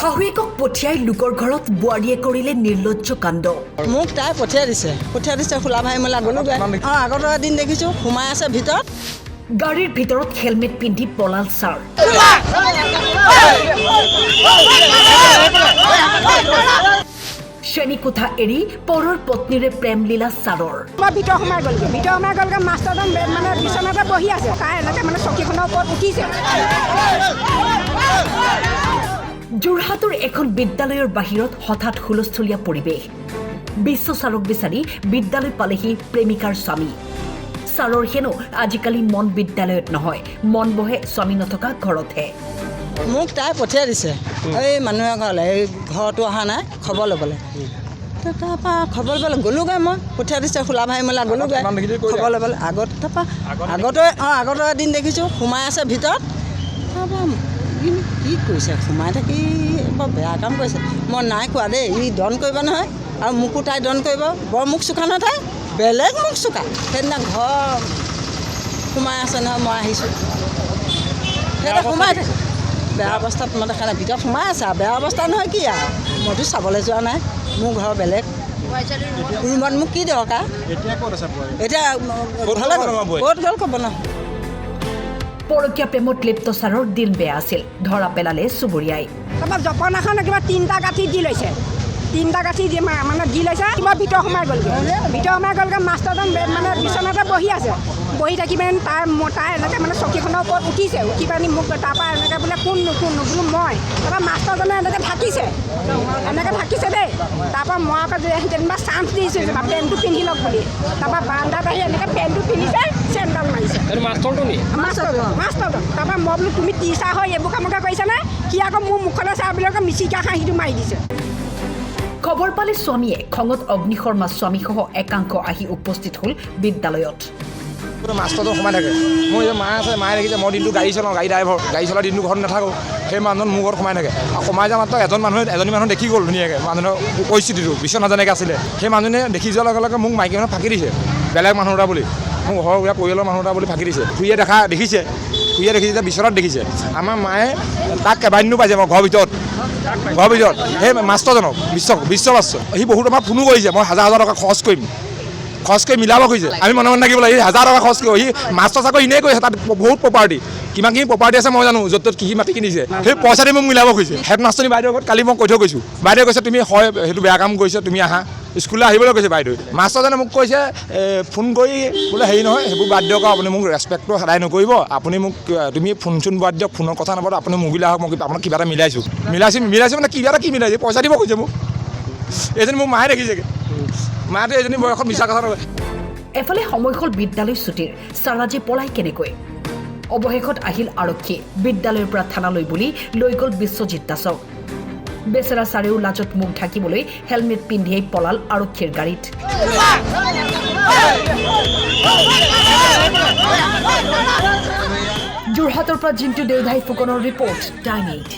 শাহুৱেকক পঠিয়াই লোকৰ ঘৰত বোৱাৰীয়ে কৰিলে নিৰ্লজ্জ কাণ্ড। মোক তাই পঠিয়াই দিছে খোলা ভাই মেলা গ'লোগৈ। আগত এদিন দেখিছোঁ সোমাই আছে ভিতৰত। গাড়ীৰ ভিতৰত হেলমেট পিন্ধি পলাল ছাৰ। শ্ৰেণীকোঠা এৰি পৰৰ পত্নীৰে প্ৰেম লীলা ছাৰৰ। ভিতৰ সোমাই গ'লগৈ মাষ্টৰজন মানে বিচনাতে বহি আছে, তাই এনেকৈ মানে চকীখনৰ ওপৰত উঠিছে। যোৰহাটৰ এখন বিদ্যালয়ৰ বাহিৰত হঠাৎ হুলস্থলীয়া পৰিৱেশ। বিশ্ব ছাৰক বিচাৰি বিদ্যালয় পালেহি প্ৰেমিকাৰ স্বামী। ছাৰৰ হেনো আজিকালি মন বিদ্যালয়ত নহয়, মন বহে স্বামী নথকা ঘৰতহে। মোক তাই পঠিয়াই দিছে এই মানুহে ঘৰলৈ, এই ঘৰতো অহা নাই খবৰ ল'বলৈ। তাৰপৰা খবৰ ল'বলৈ গ'লোগৈ, মই পঠিয়াই দিছে খোলা ভাই মেলা গ'লোগৈ খবৰ ল'বলৈ। আগতে এদিন দেখিছোঁ সোমাই আছে ভিতৰত। তাৰপৰা কি কৰিছে, সোমাই থাকি বৰ বেয়া কাম কৰিছে। মই নাই কোৱা দেই, ই দন কৰিব নহয়, আৰু মোকো তাই দন কৰিব। বৰ মুখ চোকা নহয়, তাই বেলেগ মুখ চোকা। সেইদিনা ঘৰ সোমাই আছে নহয়, মই আহিছোঁ সেইটা সোমাই থাকে বেয়া অৱস্থাত। মই দেখা নাই ভিতৰত সোমাই আছে আৰু বেয়া অৱস্থা নহয় কি আৰু, মইতো চাবলৈ যোৱা নাই, মোৰ ঘৰ বেলেগ ৰুমত। মোক কি দৰকাৰ এতিয়া ক'ত গ'ল ক'ব ন। পৰকীয়া প্ৰেমত লিপ্ত ছাৰৰ দিন বেয়া আছিল, ধৰা পেলালে চুবুৰীয়াই। তাৰপৰা জপনাখন কিবা 3টা গাঁঠি দি লৈছে, 3টা গাঁঠি দি মানে দি লৈছে। কিবা ভিতৰ সোমাই গ'লগৈ মাষ্টৰজন মানে বিচনাতে বহি আছে, বহি থাকি মানে তাই এনেকৈ মানে চকীখনৰ ওপৰত উঠিছে, উঠি পানি মোক তাৰপৰা এনেকৈ বোলে কোন বোলো মই। তাৰপৰা মাষ্টৰজনে এনেকৈ থাকিছে দেই। তাৰপৰা মই আকৌ যেনিবা চান্স দিছোঁ পেণ্টটো পিন্ধি লওক বুলি। তাৰপৰা বাৰান্দাত আহি এনেকৈ পেণ্টটো পিন্ধিছে, চেণ্ডাল মাৰিছে মাষ্টৰজন। তাৰপৰা মই বোলো তুমি টিচাৰ হৈ এইবোৰ কামকে কৰিছানে? সি আকৌ মোৰ মুখলৈ চাই বুলি মিচিকা হাঁহিটো মাৰি দিছে। খবৰ পালে স্বামীয়ে খঙত অগ্নিশৰ্মা স্বামীসহ একাংশ আহি উপস্থিত হ'ল বিদ্যালয়ত। মাষ্টৰজন সোমাই থাকে, মোৰ এতিয়া মা আছে, মায়ে দেখিছে মই দিনটো গাড়ী চলাওঁ, গাড়ী চলাই দিনটো ঘৰত নাথাকোঁ। সেই মানুহজন মোৰ ঘৰত সোমাই থাকে, আৰু সোমাই যোৱা মাত্ৰ এজনী মানুহ দেখি গ'ল ধুনীয়াকৈ মানুহৰ পৰিস্থিতিটো বিচনা যেনেকৈ আছিলে। সেই মানুহজনে দেখি যোৱাৰ লগে লগে মোক মাইকী মানুহ ফাঁকি দিছে, বেলেগ মানুহ এটা বুলি, মোৰ ঘৰৰ পৰিয়ালৰ মানুহ এটা বুলি ফাঁকি দিছে। খুৰীয়ে দেখিছে যে বিচনাত দেখিছে। আমাৰ মায়ে তাক কেইবাদিনো পাইছে মই ঘৰৰ ভিতৰত সেই মাষ্টৰজনক বিশ্ববাস্য সি বহুত আমাৰ ফোনো কৰিছে, মই হাজাৰ টকা খৰচ কৰি মিলাব খুজিছে। আমি মনে মনে থাকিব লাগে, সি 1000 টকা খৰচ কৰিব। সি মাষ্টৰ চাকৰি এনেই কৰিছে, তাত বহুত প্ৰপাৰ্টি, কিমানখিনি প্ৰপাৰ্টি আছে মই জানো, য'ত কি মাটি কিনিছে, সেই পইচা দি মোক মিলাব খুজিছে। হেড মাষ্টৰনী বাইদেউৰ ঘৰত কালি মই কৈ থৈ গৈছোঁ, বাইদেৱে কৈছে তুমি হয় সেইটো বেয়া কাম কৰিছে, তুমি আহা স্কুললৈ আহিবলৈ কৈছে বাইদেৱে। মাষ্টৰজনে মোক কৈছে ফোন কৰি বোলে হেৰি নহয় সেইবোৰ বাদ দিয়ক, আপুনি মোক ৰেচপেক্টটো সদায় নকৰিব, আপুনি মোক তুমি ফোন বাদ দিয়ক, ফোনৰ কথা নাপাতো, আপুনি মোবিলা হওক, মই আপোনাক কিবা এটা মিলাইছোঁ মানে কিবা এটা কি মিলাইছে, পইচা দিব খুজিছে মোক। এজনী মোক মায়ে দেখিছেগৈ, মায়েতো এজনী বয়সত মিছা কথা নকয়। এফালে সময় হ'ল বিদ্যালয় ছুটিৰ, ছাৰাজী পলাই কেনেকৈ? অৱশেষত আহিল আৰক্ষী, বিদ্যালয়ৰ পৰা থানালৈ বুলি লৈ গ'ল বিশ্বজিৎ দাসক। বেচেৰা ছাৰেও লাজত মুখ ঢাকিবলৈ হেলমেট পিন্ধিয়েই পলাল আৰক্ষীৰ গাড়ীত। যোৰহাটৰ পৰা জিন্তু দেউধাই ফুকনৰ ৰিপৰ্ট, টাইম 8।